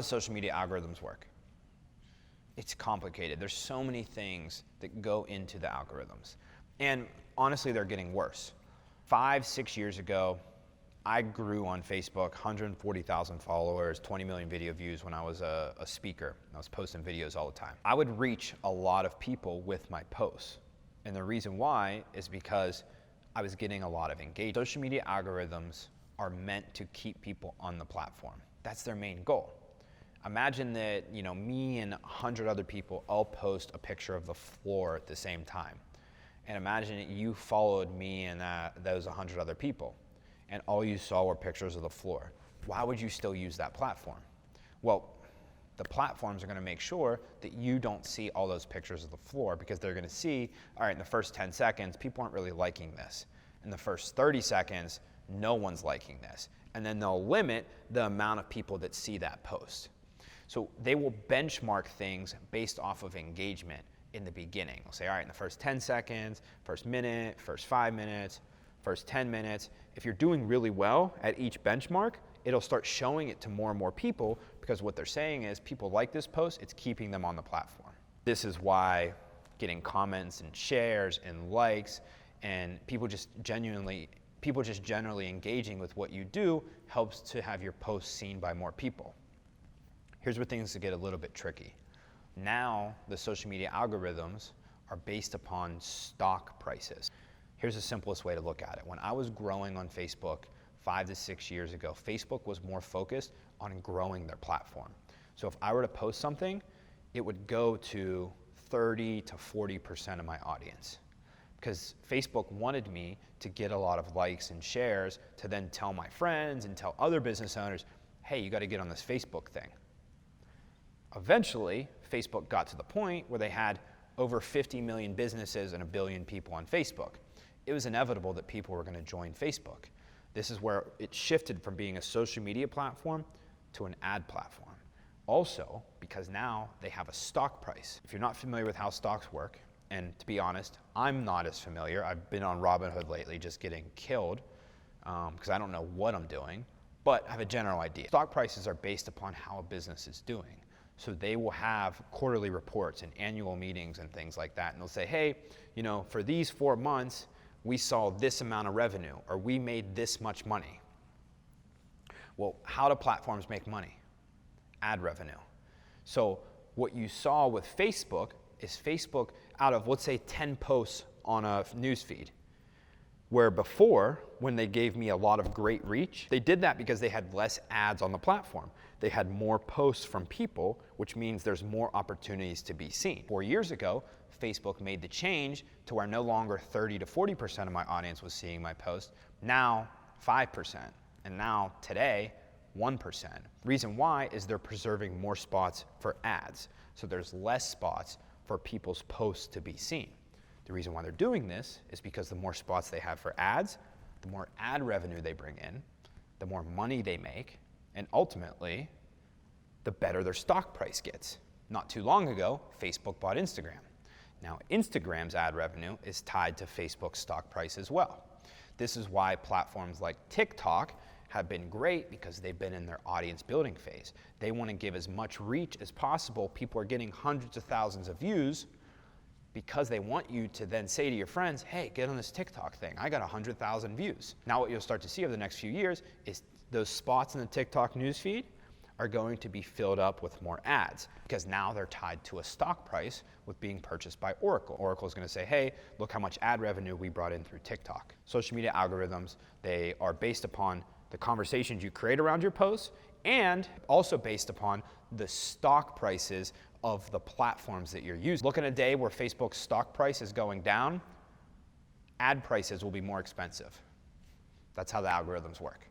social media algorithms work? It's complicated. There's so many things that go into the algorithms. And honestly, they're getting worse. 5-6 years ago, I grew on Facebook, 140,000 followers, 20 million video views when I was a speaker. I was posting videos all the time. I would reach a lot of people with my posts. And the reason why is because I was getting a lot of engagement. Social media algorithms are meant to keep people on the platform. That's their main goal. Imagine that, me and 100 other people all post a picture of the floor at the same time. And imagine that you followed me and those 100 other people, and all you saw were pictures of the floor. Why would you still use that platform? Well, the platforms are gonna make sure that you don't see all those pictures of the floor, because they're gonna see, all right, in the first 10 seconds, people aren't really liking this. In the first 30 seconds, no one's liking this. And then they'll limit the amount of people that see that post. So they will benchmark things based off of engagement in the beginning. They'll say, all right, in the first 10 seconds, first minute, first 5 minutes, first 10 minutes. If you're doing really well at each benchmark, it'll start showing it to more and more people, because what they're saying is people like this post, it's keeping them on the platform. This is why getting comments and shares and likes and people just generally engaging with what you do helps to have your posts seen by more people. Here's where things get a little bit tricky. Now, the social media algorithms are based upon stock prices. Here's the simplest way to look at it. When I was growing on Facebook 5 to 6 years ago, Facebook was more focused on growing their platform. So if I were to post something, it would go to 30 to 40% of my audience, because Facebook wanted me to get a lot of likes and shares to then tell my friends and tell other business owners, hey, you got to get on this Facebook thing. Eventually, Facebook got to the point where they had over 50 million businesses and 1 billion people on Facebook. It was inevitable that people were going to join Facebook. This is where it shifted from being a social media platform to an ad platform. Also, because now they have a stock price. If you're not familiar with how stocks work, and to be honest, I'm not as familiar. I've been on Robinhood lately just getting killed because I don't know what I'm doing, but I have a general idea. Stock prices are based upon how a business is doing. So they will have quarterly reports and annual meetings and things like that. And they'll say, hey, for these 4 months, we saw this amount of revenue, or we made this much money. Well, how do platforms make money? Ad revenue. So what you saw with Facebook is Facebook, out of, let's say, 10 posts on a news feed, where before, when they gave me a lot of great reach, they did that because they had less ads on the platform. They had more posts from people, which means there's more opportunities to be seen. 4 years ago, Facebook made the change to where no longer 30 to 40% of my audience was seeing my post, now 5%, and now today, 1%. Reason why is they're preserving more spots for ads. So there's less spots for people's posts to be seen. The reason why they're doing this is because the more spots they have for ads, the more ad revenue they bring in, the more money they make, and ultimately, the better their stock price gets. Not too long ago, Facebook bought Instagram. Now, Instagram's ad revenue is tied to Facebook's stock price as well. This is why platforms like TikTok have been great, because they've been in their audience building phase. They want to give as much reach as possible. People are getting hundreds of thousands of views because they want you to then say to your friends, hey, get on this TikTok thing. I got 100,000 views. Now what you'll start to see over the next few years is those spots in the TikTok newsfeed are going to be filled up with more ads, because now they're tied to a stock price with being purchased by Oracle. Oracle is going to say, hey, look how much ad revenue we brought in through TikTok. Social media algorithms, they are based upon the conversations you create around your posts, and also based upon the stock prices of the platforms that you're using. Look at a day where Facebook's stock price is going down, ad prices will be more expensive. That's how the algorithms work.